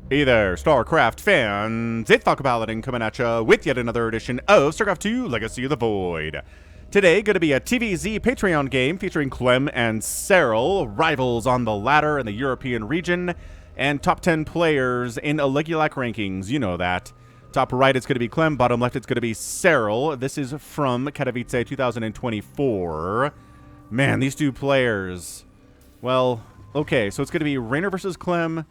Hey there, StarCraft fans! It's falconpaladin coming at ya with yet another edition of StarCraft 2 Legacy of the Void. Today, going to be a TVZ Patreon game featuring Clem and Serral, rivals on the ladder in the European region, and top 10 players in Aligulac rankings, you know that. Top right, it's going to be Clem. Bottom left, it's going to be Serral. This is from Katowice 2024. Man, these two players. Well, okay, so it's going to be Rainer versus Clem,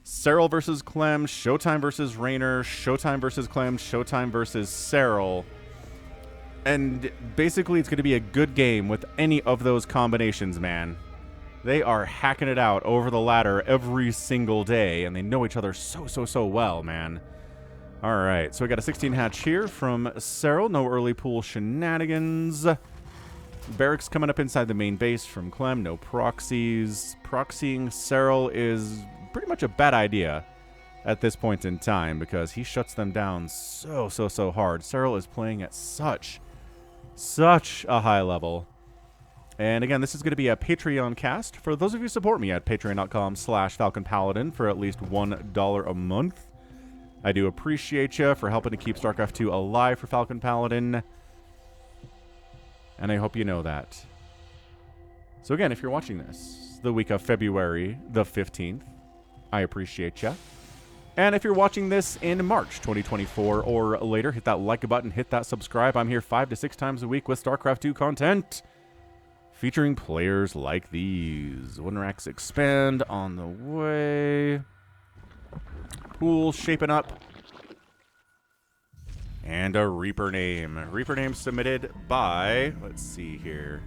Serral versus Clem, Showtime versus Rainer, Showtime versus Clem, Showtime versus Serral. And basically it's going to be a good game with any of those combinations, man. They are hacking it out over the ladder every single day, and they know each other so well, man. Alright, so we got a 16 hatch here from Serral. No early pool shenanigans. Barracks coming up inside the main base from Clem. No proxies. Proxying Serral is pretty much a bad idea at this point in time because he shuts them down so hard. Serral is playing at such a high level. And again, this is going to be a Patreon cast. For those of you who support me at patreon.com/falconpaladin for at least $1 a month. I do appreciate you for helping to keep StarCraft 2 alive for Falcon Paladin. And I hope you know that. So again, if you're watching this the week of February the 15th, I appreciate ya. And if you're watching this in March 2024 or later, hit that like button, hit that subscribe. I'm here 5 to 6 times a week with StarCraft 2 content featuring players like these. Wooden racks expand on the way. Pool shaping up. And a Reaper name. Reaper name submitted by, let's see here.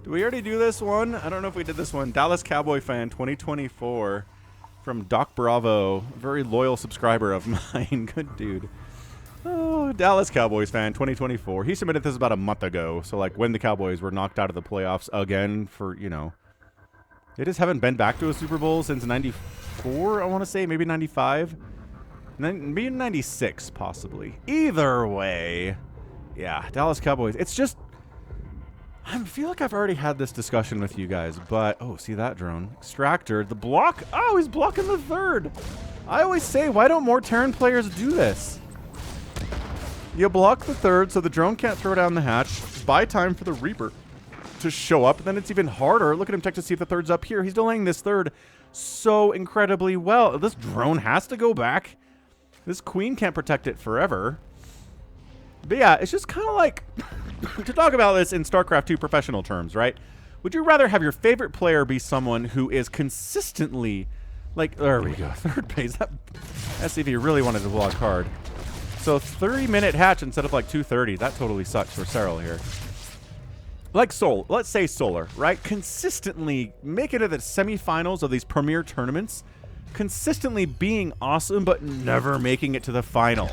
Did we already do this one? I don't know if we did this one. Dallas Cowboy Fan 2024 from Doc Bravo. Very loyal subscriber of mine. Good dude. Oh, Dallas Cowboys Fan 2024. He submitted this about a month ago. So, like, when the Cowboys were knocked out of the playoffs again for, you know. They just haven't been back to a Super Bowl since 94, I want to say. Maybe 95. Maybe 96, possibly. Either way. Yeah, Dallas Cowboys. It's just... I feel like I've already had this discussion with you guys, but... Oh, see that drone? Extractor. The block? Oh, he's blocking the third. I always say, why don't more Terran players do this? You block the third so the drone can't throw down the hatch. Buy time for the Reaper to show up. And then it's even harder. Look at him check to see if the third's up here. He's delaying this third so incredibly well. This drone has to go back. This queen can't protect it forever. But yeah, it's just kind of like... to talk about this in StarCraft 2 professional terms, right? Would you rather have your favorite player be someone who is consistently... Like, there we go. Third base. That SCV really wanted to block hard. So 30-minute hatch instead of like 2:30. That totally sucks for Serral here. Like let's say Solar, right? Consistently make it to the semifinals of these premier tournaments. Consistently being awesome, but never making it to the final.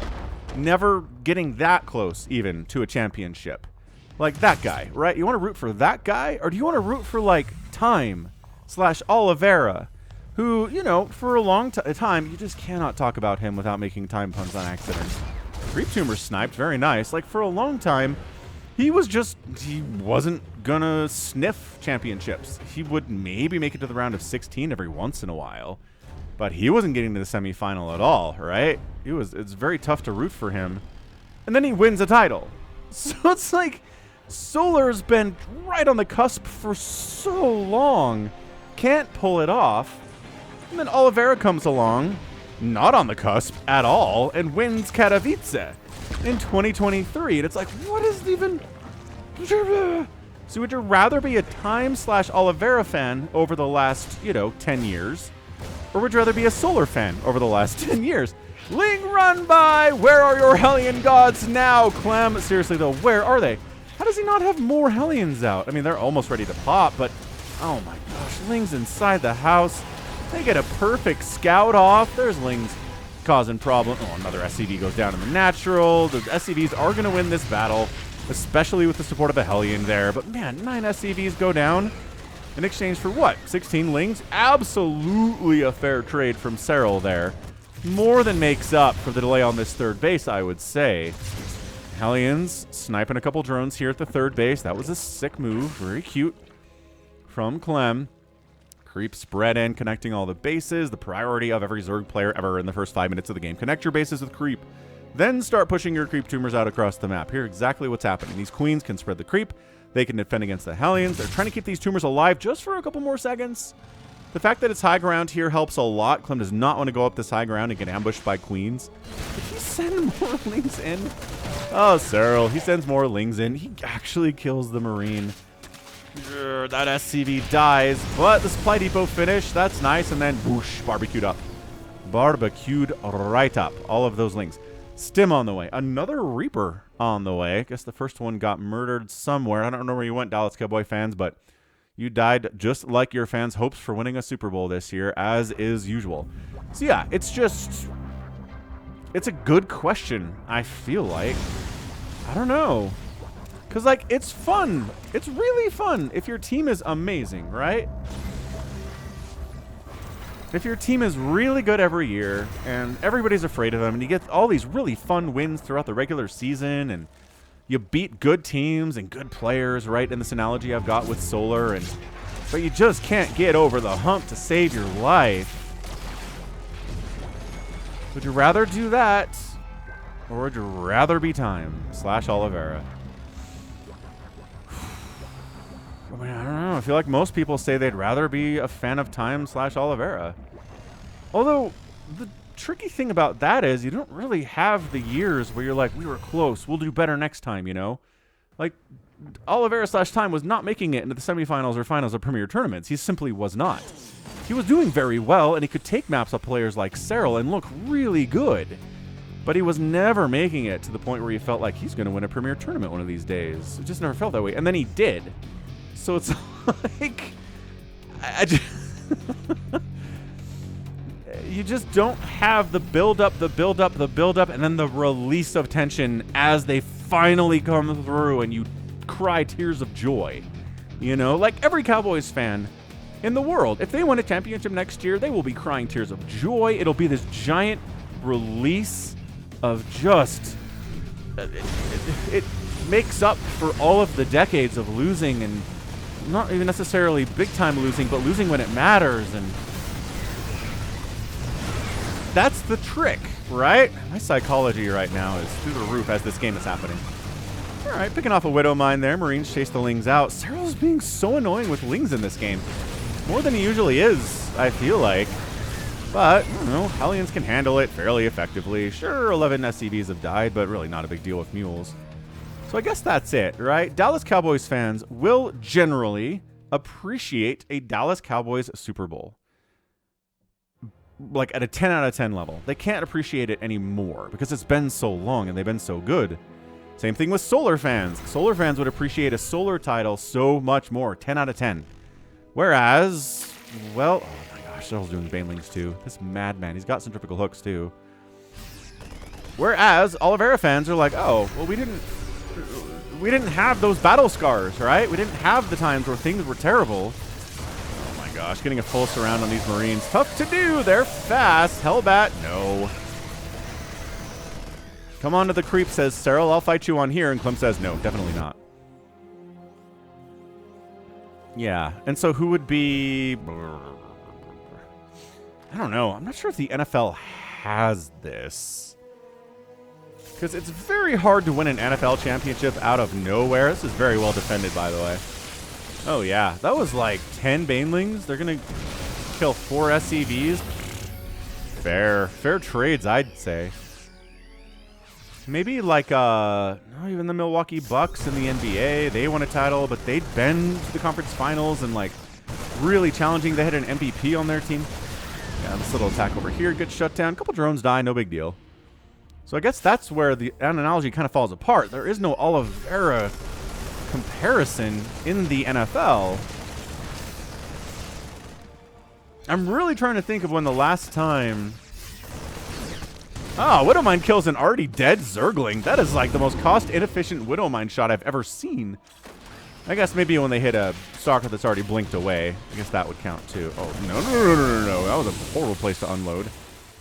Never getting that close, even, to a championship. Like that guy, right? You want to root for that guy? Or do you want to root for, like, Time/Oliveira? Who, you know, for a long time, you just cannot talk about him without making time puns on accident. Creep Tumor sniped, very nice. Like, for a long time... he wasn't gonna sniff championships. He would maybe make it to the round of 16 every once in a while. But he wasn't getting to the semifinal at all, right? It's very tough to root for him. And then he wins a title. So it's like, Solar's been right on the cusp for so long. Can't pull it off. And then Oliveira comes along, not on the cusp at all, and wins Katowice in 2023. And it's like, what is even... So would you rather be a Time/Oliveira fan over the last, 10 years? Or would you rather be a Solar fan over the last 10 years? Ling run by! Where are your Hellion gods now, Clem? Seriously, though, where are they? How does he not have more Hellions out? I mean, they're almost ready to pop, but... Oh my gosh, Ling's inside the house. They get a perfect scout off. There's Ling's causing problem. Oh, another SCV goes down in the natural. The SCVs are going to win this battle, especially with the support of a Hellion there. But man, 9 SCVs go down in exchange for what? 16 Lings? Absolutely a fair trade from Serral there. More than makes up for the delay on this third base, I would say. Hellions sniping a couple drones here at the third base. That was a sick move. Very cute from Clem. Creep spread in, connecting all the bases. The priority of every Zerg player ever in the first 5 minutes of the game. Connect your bases with creep. Then start pushing your creep tumors out across the map. Here's exactly what's happening. These queens can spread the creep. They can defend against the Hellions. They're trying to keep these tumors alive just for a couple more seconds. The fact that it's high ground here helps a lot. Clem does not want to go up this high ground and get ambushed by queens. Did he send more lings in? Oh, Serral. He sends more lings in. He actually kills the Marine. That SCV dies, but the supply depot finish. That's nice. And then, whoosh, barbecued up. Barbecued right up. All of those lings. Stim on the way. Another Reaper on the way. I guess the first one got murdered somewhere. I don't know where you went, Dallas Cowboy fans, but you died just like your fans' hopes for winning a Super Bowl this year, as is usual. So yeah, it's a good question, I feel like. I don't know. Because, like, it's fun. It's really fun if your team is amazing, right? If your team is really good every year and everybody's afraid of them and you get all these really fun wins throughout the regular season and you beat good teams and good players, right, in this analogy I've got with Solar, but you just can't get over the hump to save your life. Would you rather do that, or would you rather be Time / Oliveira? I mean, I don't know. I feel like most people say they'd rather be a fan of Time / Oliveira. Although, the tricky thing about that is you don't really have the years where you're like, we were close, we'll do better next time, you know? Like, Oliveira / Time was not making it into the semifinals or finals of Premier Tournaments. He simply was not. He was doing very well, and he could take maps off players like Serral and look really good. But he was never making it to the point where he felt like he's going to win a Premier Tournament one of these days. It just never felt that way. And then he did. So it's like... you just don't have the build-up, and then the release of tension as they finally come through and you cry tears of joy. You know, like every Cowboys fan in the world, if they win a championship next year, they will be crying tears of joy. It'll be this giant release of just... It makes up for all of the decades of losing, and not even necessarily big-time losing, but losing when it matters, and... That's the trick, right? My psychology right now is through the roof as this game is happening. All right, picking off a Widow Mine there. Marines chase the Lings out. Serral's being so annoying with Lings in this game. More than he usually is, I feel like. But, I don't know, Hellions can handle it fairly effectively. Sure, 11 SCVs have died, but really not a big deal with mules. So I guess that's it, right? Dallas Cowboys fans will generally appreciate a Dallas Cowboys Super Bowl. Like at a 10 out of 10 level. They can't appreciate it anymore because it's been so long and they've been so good. Same thing with Solar fans. Solar fans would appreciate a Solar title so much more. 10 out of 10. Whereas, well, oh my gosh, Serral's doing Banelings too. This madman. He's got centrifugal hooks too. Whereas Oliveira fans are like, oh, well, we didn't have those battle scars, right? We didn't have the times where things were terrible. Gosh, getting a full surround on these Marines. Tough to do. They're fast. Hellbat, no. Come on to the creep, says Serral. I'll fight you on here. And Clem says, no, definitely not. Yeah. And so who would be... I don't know. I'm not sure if the NFL has this. Because it's very hard to win an NFL championship out of nowhere. This is very well defended, by the way. Oh, yeah. That was like 10 Banelings. They're going to kill 4 SCVs. Fair trades, I'd say. Maybe like, even the Milwaukee Bucks in the NBA. They won a title, but they'd been to the conference finals and, like, really challenging. They had an MVP on their team. Yeah, this little attack over here. Good shutdown. A couple drones die. No big deal. So I guess that's where the analogy kind of falls apart. There is no Oliveira comparison in the NFL. I'm really trying to think of when the last time... Oh, Widowmine kills an already dead Zergling. That is like the most cost-inefficient Widowmine shot I've ever seen. I guess maybe when they hit a stalker that's already blinked away. I guess that would count too. Oh, no. That was a horrible place to unload.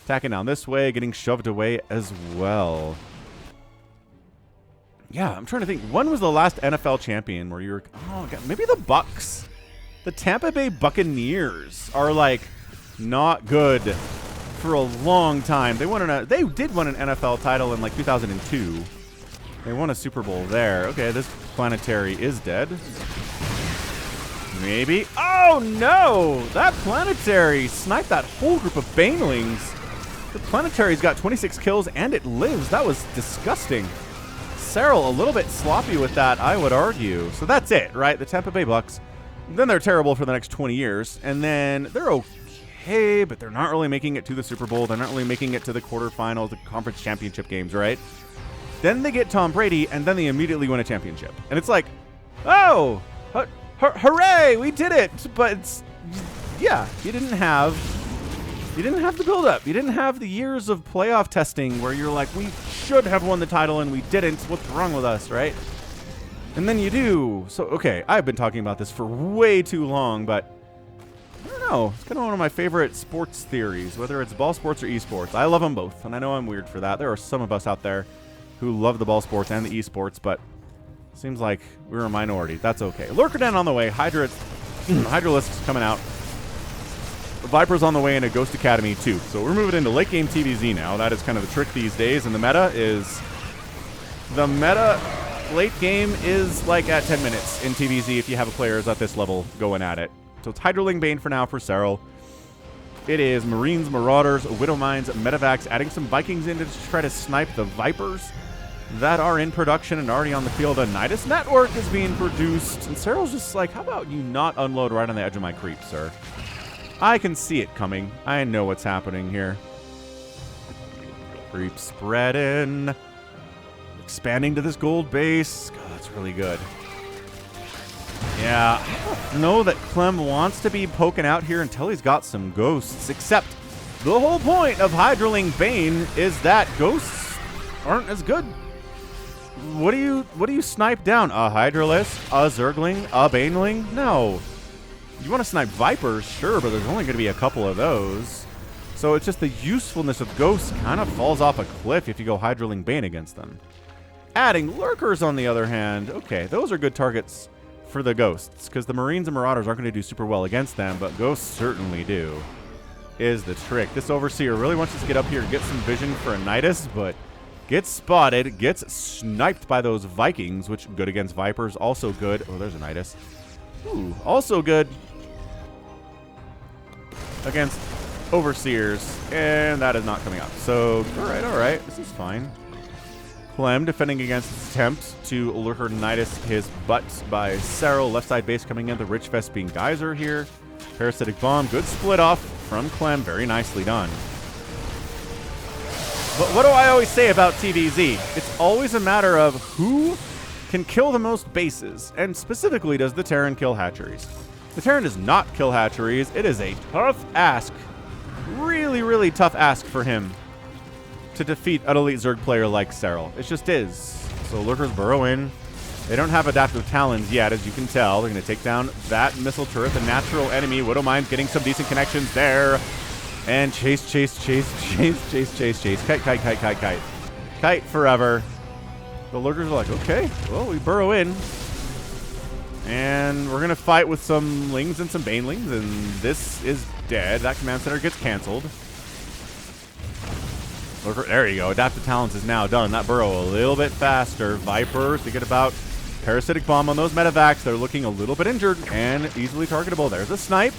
Attacking down this way, getting shoved away as well. Yeah, I'm trying to think. When was the last NFL champion where you were... Oh, God, maybe the Bucks. The Tampa Bay Buccaneers are, like, not good for a long time. They did win an NFL title in, like, 2002. They won a Super Bowl there. Okay, this planetary is dead. Maybe. Oh, no! That planetary sniped that whole group of banelings. The planetary's got 26 kills, and it lives. That was disgusting. Serral a little bit sloppy with that, I would argue. So that's it, right? The Tampa Bay Bucks. Then they're terrible for the next 20 years. And then they're okay, but they're not really making it to the Super Bowl. They're not really making it to the quarterfinals, the conference championship games, right? Then they get Tom Brady, and then they immediately win a championship. And it's like, oh, hooray, we did it. But it's, yeah, you didn't have the build-up. You didn't have the years of playoff testing where you're like, we should have won the title and we didn't. What's wrong with us, right? And then you do. So, okay, I've been talking about this for way too long, but I don't know. It's kind of one of my favorite sports theories, whether it's ball sports or esports. I love them both, and I know I'm weird for that. There are some of us out there who love the ball sports and the esports, but it seems like we're a minority. That's okay. Lurker Den on the way. Hydralisk's coming out. Viper's on the way, and a Ghost Academy too. So we're moving into late game TVZ now. That is kind of the trick these days, and the meta late game is like at 10 minutes in TVZ if you have players at this level going at it. So it's Hydraling Bane for now for Serral. It is Marines, Marauders, Widow Mines, Medivacs, adding some Vikings in to try to snipe the Vipers that are in production and already on the field. A Nidus network is being produced, and Serral's just like, how about you not unload right on the edge of my creep, sir? I can see it coming. I know what's happening here. Creep spreading. Expanding to this gold base. God, that's really good. Yeah, I don't know that Clem wants to be poking out here until he's got some ghosts, except the whole point of Hydraling Bane is that ghosts aren't as good. What do you snipe down? A Hydralisk? A Zergling? A Baneling? No. You want to snipe Vipers, sure, but there's only going to be a couple of those. So it's just the usefulness of ghosts kind of falls off a cliff if you go Hydraling Bane against them. Adding Lurkers, on the other hand, okay, those are good targets for the ghosts, because the Marines and Marauders aren't going to do super well against them, but ghosts certainly do, is the trick. This Overseer really wants us to get up here and get some vision for a Nidus, but gets spotted, gets sniped by those Vikings, which good against Vipers, also good. Oh, there's a Nidus. Ooh, also good against Overseers, and that is not coming up. So, all right, this is fine. Clem defending against his attempt to Lurker Nidus his butt by Serral. Left side base coming in, the Rich Fest being Geyser here. Parasitic Bomb, good split off from Clem, very nicely done. But what do I always say about TVZ? It's always a matter of who can kill the most bases, and specifically does the Terran kill hatcheries. The Terran does not kill hatcheries. It is a tough ask, really, really tough ask for him to defeat an elite Zerg player like Serral. It just is. So Lurkers burrow in. They don't have adaptive talons yet, as you can tell. They're going to take down that missile turret, the natural enemy. Widow Mine's getting some decent connections there. And chase. Kite. Kite forever. The Lurkers are like, okay, well, we burrow in. And we're going to fight with some Lings and some Banelings, and this is dead. That command center gets canceled. Lurker, there you go. Adaptive Talents is now done. That burrow a little bit faster. Vipers, thinking about Parasitic Bomb on those Medivacs. They're looking a little bit injured and easily targetable. There's a snipe.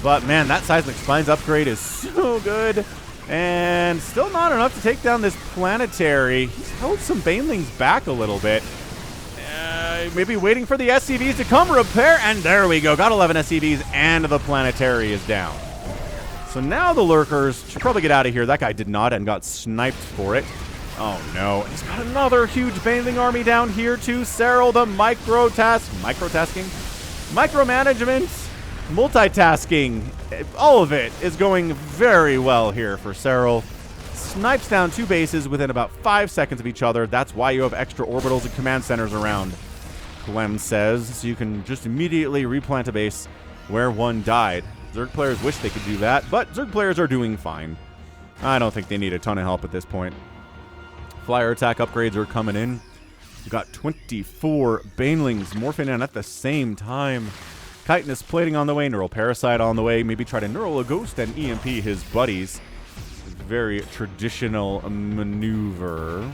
But, man, that Seismic Spines upgrade is so good. And still not enough to take down this Planetary. He's held some Banelings back a little bit. Maybe waiting for the SCVs to come repair. And there we go. Got 11 SCVs, and the Planetary is down. So now the Lurkers should probably get out of here. That guy did not and got sniped for it. Oh, no. He's got another huge Baneling army down here, too. Serral, the micromanagement, multitasking. All of it is going very well here for Serral. Snipes down two bases within about 5 seconds of each other. That's why you have extra orbitals and command centers around, Clem says. So you can just immediately replant a base where one died. Zerg players wish they could do that, but Zerg players are doing fine. I don't think they need a ton of help at this point. Flyer attack upgrades are coming in. We've got 24 Banelings morphing in at the same time. Chitinous Plating on the way, Neural Parasite on the way. Maybe try to Neural a Ghost and EMP his buddies. Very traditional maneuver.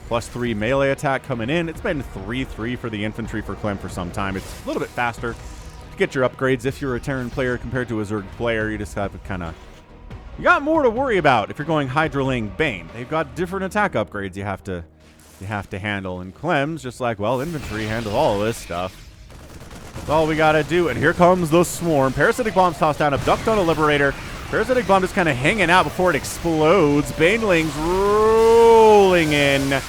+3 melee attack coming in. It's been 3-3 for the infantry for Clem for some time. It's a little bit faster to get your upgrades if you're a Terran player compared to a Zerg player. You just have to kind of... You got more to worry about if you're going Hydraling Bane. They've got different attack upgrades you have to handle. And Clem's just like, well, infantry handle all of this stuff. That's all we gotta do. And here comes the swarm. Parasitic Bomb's tossed down, abduct on a Liberator. Parasitic Bomb just kind of hanging out before it explodes. Banelings rolling in.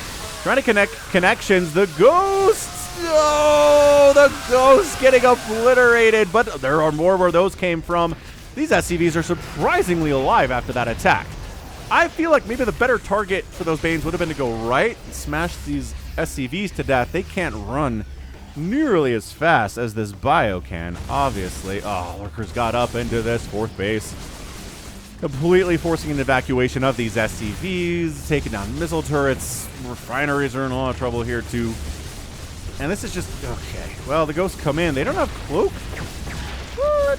Trying to connect connections. The ghosts. Oh, the ghosts getting obliterated. But there are more where those came from. These SCVs are surprisingly alive after that attack. I feel like maybe the better target for those Banes would have been to go right and smash these SCVs to death. They can't run nearly as fast as this bio can, obviously. Oh, Lurkers got up into this fourth base. Completely forcing an evacuation of these SCVs, taking down missile turrets. Refineries are in a lot of trouble here, too. And this is just... Okay. Well, the ghosts come in. They don't have cloak. What?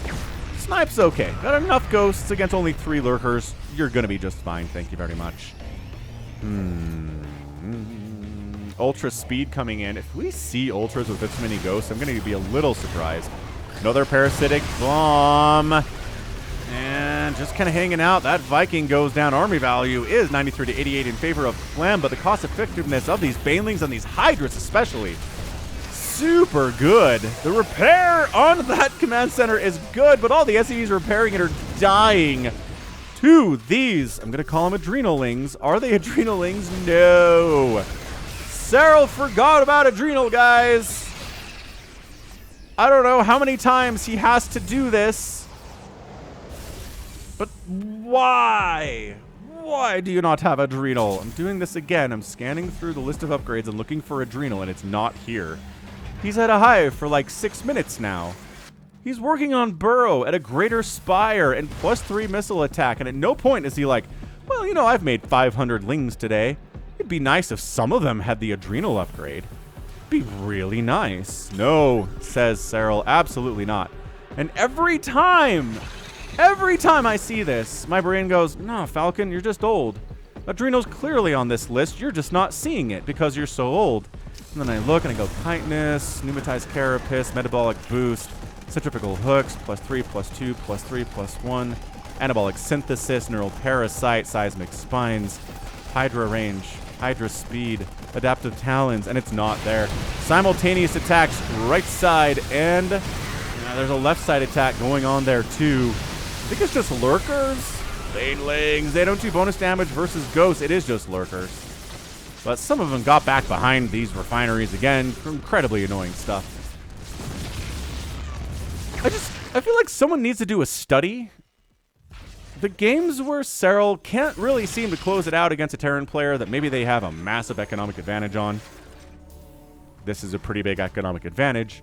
Snipe's okay. Got enough ghosts against only 3 lurkers. You're going to be just fine. Thank you very much. Ultra speed coming in. If we see ultras with this many ghosts, I'm going to be a little surprised. Another parasitic bomb. And just kind of hanging out. That Viking goes down. Army value is 93 to 88 in favor of Clem, but the cost effectiveness of these Banelings and these Hydras especially, super good. The repair on that command center is good, but all the SCVs repairing it are dying to these. I'm going to call them Adrenalings. Are they Adrenalings? No. Serral forgot about Adrenal, guys. I don't know how many times he has to do this. But why? Why do you not have Adrenal? I'm doing this again. I'm scanning through the list of upgrades and looking for Adrenal, and it's not here. He's at a hive for like 6 minutes now. He's working on Burrow at a greater spire and +3 missile attack, and at no point is he like, well, you know, I've made 500 lings today. It'd be nice if some of them had the Adrenal upgrade. It'd be really nice. No, says Serral, absolutely not. And every time I see this, my brain goes, no, Falcon, you're just old. Adrenal's clearly on this list. You're just not seeing it because you're so old. And then I look and I go, Chitinous, Pneumatized Carapace, Metabolic Boost, Centrifugal Hooks, +3, +2, +3, +1, Anabolic Synthesis, Neural Parasite, Seismic Spines, Hydra Range, Hydra Speed, Adaptive Talons, and it's not there. Simultaneous attacks right side, and there's a left side attack going on there too. I think it's just lurkers. Banelings, they don't do bonus damage versus ghosts. It is just lurkers. But some of them got back behind these refineries again. Incredibly annoying stuff. I feel like someone needs to do a study. The games where Serral can't really seem to close it out against a Terran player that maybe they have a massive economic advantage on. This is a pretty big economic advantage.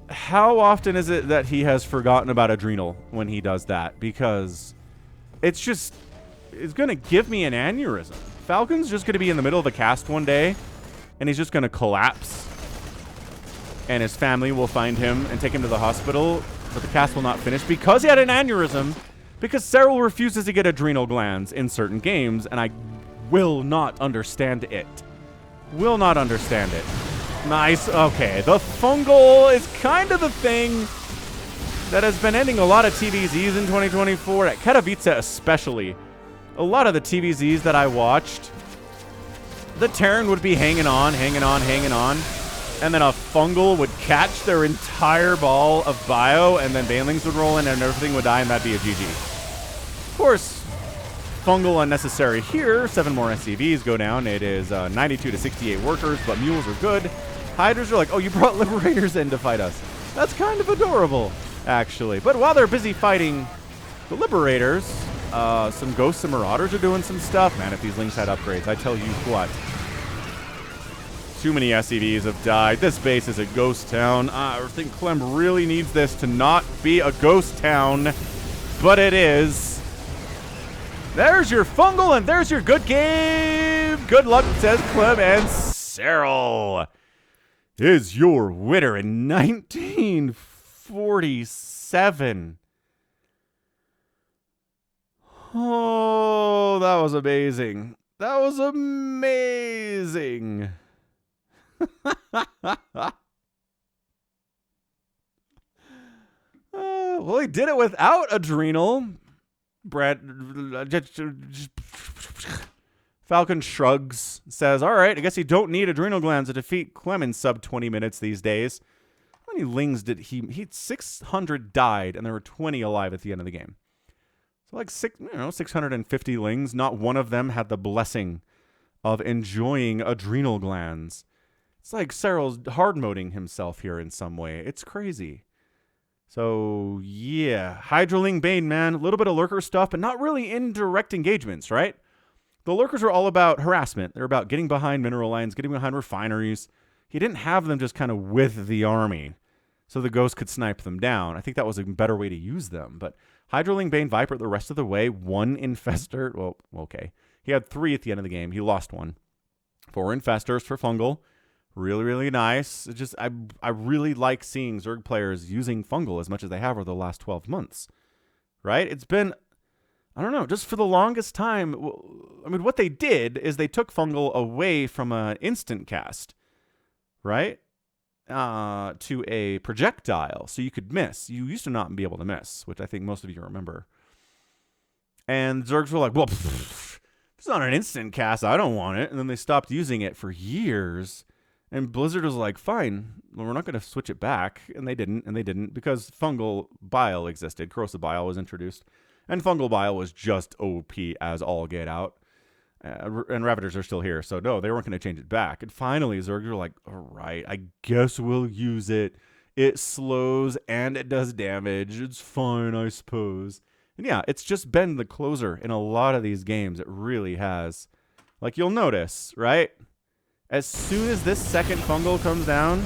How often is it that he has forgotten about Adrenal when he does that? Because it's going to give me an aneurysm. Falcon's just going to be in the middle of a cast one day, and he's just going to collapse. And his family will find him and take him to the hospital, but the cast will not finish because he had an aneurysm, because Serral refuses to get adrenal glands in certain games, and I will not understand it. Will not understand it. Nice. Okay, the fungal is kind of the thing that has been ending a lot of TVZs in 2024, at Katowice especially. A lot of the TVZs that I watched, the Terran would be hanging on, and then a fungal would catch their entire ball of bio, and then Banelings would roll in and everything would die, and that'd be a GG. Of course, fungal unnecessary here. 7 more SCVs go down. It is 92 to 68 workers, but mules are good. Hydras are like, oh, you brought Liberators in to fight us. That's kind of adorable, actually. But while they're busy fighting the Liberators, some Ghosts and Marauders are doing some stuff. Man, if these Lings had upgrades, I tell you what. Too many SCVs have died. This base is a ghost town. I think Clem really needs this to not be a ghost town, but it is. There's your fungal, and there's your good game. Good luck, says Clem and Serral. is your winner in 1947. Oh, that was amazing. That was amazing. Well, he did it without adrenal. Falcon shrugs, says, all right, I guess you don't need adrenal glands to defeat Clem in sub 20 minutes these days. How many lings did he 600 died, and there were 20 alive at the end of the game. So like 650 lings. Not one of them had the blessing of enjoying adrenal glands. It's like Serral's hard moding himself here in some way. It's crazy. So, yeah. Hydraling Bane, man. A little bit of lurker stuff, but not really indirect engagements, right? The lurkers are all about harassment. They're about getting behind mineral lines, getting behind refineries. He didn't have them just kind of with the army so the ghost could snipe them down. I think that was a better way to use them. But Hydraling Bane Viper the rest of the way. 1 Infester. Well, okay. He had 3 at the end of the game. He lost 1. 4 Infestors for Fungal. Really, really nice. It just I really like seeing Zerg players using Fungal as much as they have over the last 12 months. Right? It's been, I don't know, just for the longest time. I mean, what they did is they took Fungal away from an instant cast, right? To a projectile, so you could miss. You used to not be able to miss, which I think most of you remember. And Zergs were like, well, it's not an instant cast. I don't want it. And then they stopped using it for years. And Blizzard was like, fine, well, we're not going to switch it back. And they didn't, because fungal bile existed. Corrosive bile was introduced. And fungal bile was just OP as all get out. And Ravagers are still here. So, no, they weren't going to change it back. And finally, Zerg were like, all right, I guess we'll use it. It slows and it does damage. It's fine, I suppose. And yeah, it's just been the closer in a lot of these games. It really has. Like, you'll notice, right? As soon as this second fungal comes down,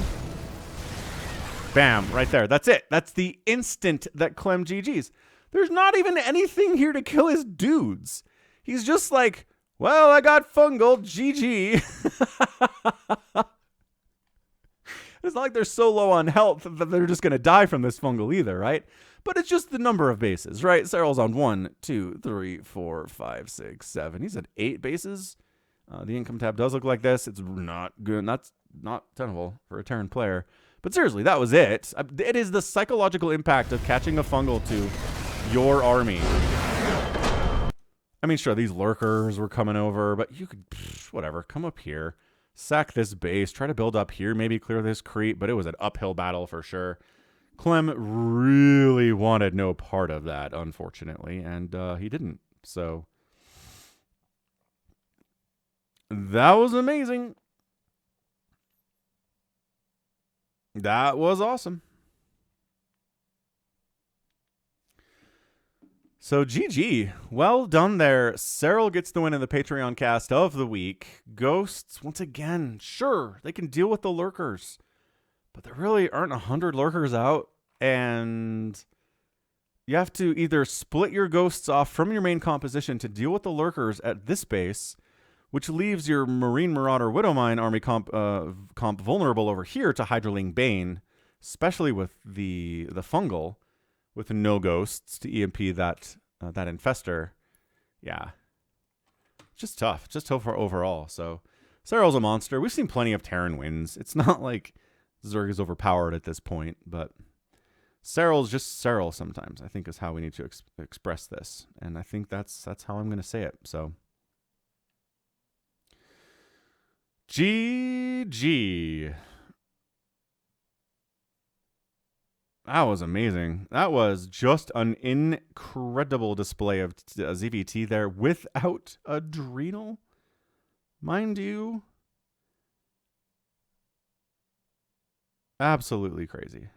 bam, right there. That's it. That's the instant that Clem GG's. There's not even anything here to kill his dudes. He's just like, well, I got fungal, GG. It's not like they're so low on health that they're just going to die from this fungal either, right? But it's just the number of bases, right? Serral's on 1, 2, 3, 4, 5, 6, 7. He's at 8 bases. The income tab does look like this. It's not good. That's not tenable for a Terran player. But seriously, that was it. It is the psychological impact of catching a fungal to your army. I mean, sure, these lurkers were coming over, but you could, whatever, come up here, sack this base, try to build up here, maybe clear this creep, but it was an uphill battle for sure. Clem really wanted no part of that, unfortunately, and he didn't. So that was amazing. That was awesome. So GG. Well done there. Serral gets the win in the Patreon cast of the week. Ghosts, once again, sure, they can deal with the lurkers, but there really aren't 100 lurkers out, and you have to either split your ghosts off from your main composition to deal with the lurkers at this base, which leaves your Marine Marauder Widowmine army comp vulnerable over here to Hydraling Bane, especially with the fungal, with no ghosts to EMP that infestor. Yeah. Just tough. Just tough for overall. So Serral's a monster. We've seen plenty of Terran wins. It's not like Zerg is overpowered at this point, but Serral's just Serral sometimes, I think, is how we need to express this. And I think that's how I'm going to say it. So GG. That was amazing. That was just an incredible display of ZVT there without adrenal. Mind you. Absolutely crazy.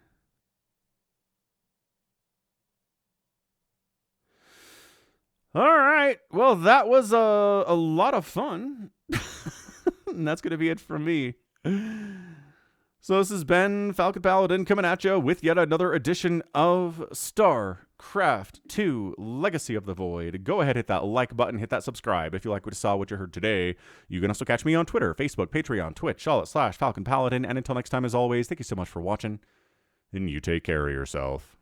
All right. Well, that was a lot of fun. And that's going to be it from me. So this has been Falcon Paladin coming at you with yet another edition of StarCraft 2 Legacy of the Void. Go ahead, hit that like button, hit that subscribe if you like what you saw, what you heard today. You can also catch me on Twitter, Facebook, Patreon, Twitch, all at /Falcon Paladin. And until next time, as always, thank you so much for watching, and you take care of yourself.